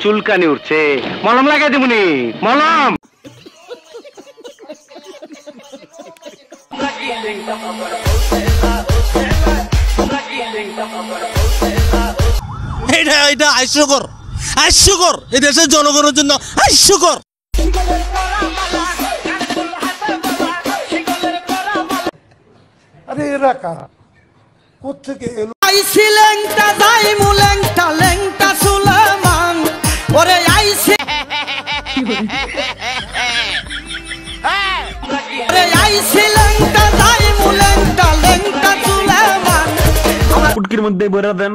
চুলকানি উঠছে, মলম লাগাই দেবনি, মলম। এটা হাস্যকর, হাস্যকর, এই দেশের জনগণের জন্য হাস্যকর। আরে এরা কারা, কোত্থেকে এলো? আইছি লেংটা যাইমু লেংটা, লেংটা সুলেমান ওরে আইছি, ওরে আইছি লেংটা যাইমু লেংটা, লেংটা সুলেমান। পুটকির মধ্যে বইরা দেন।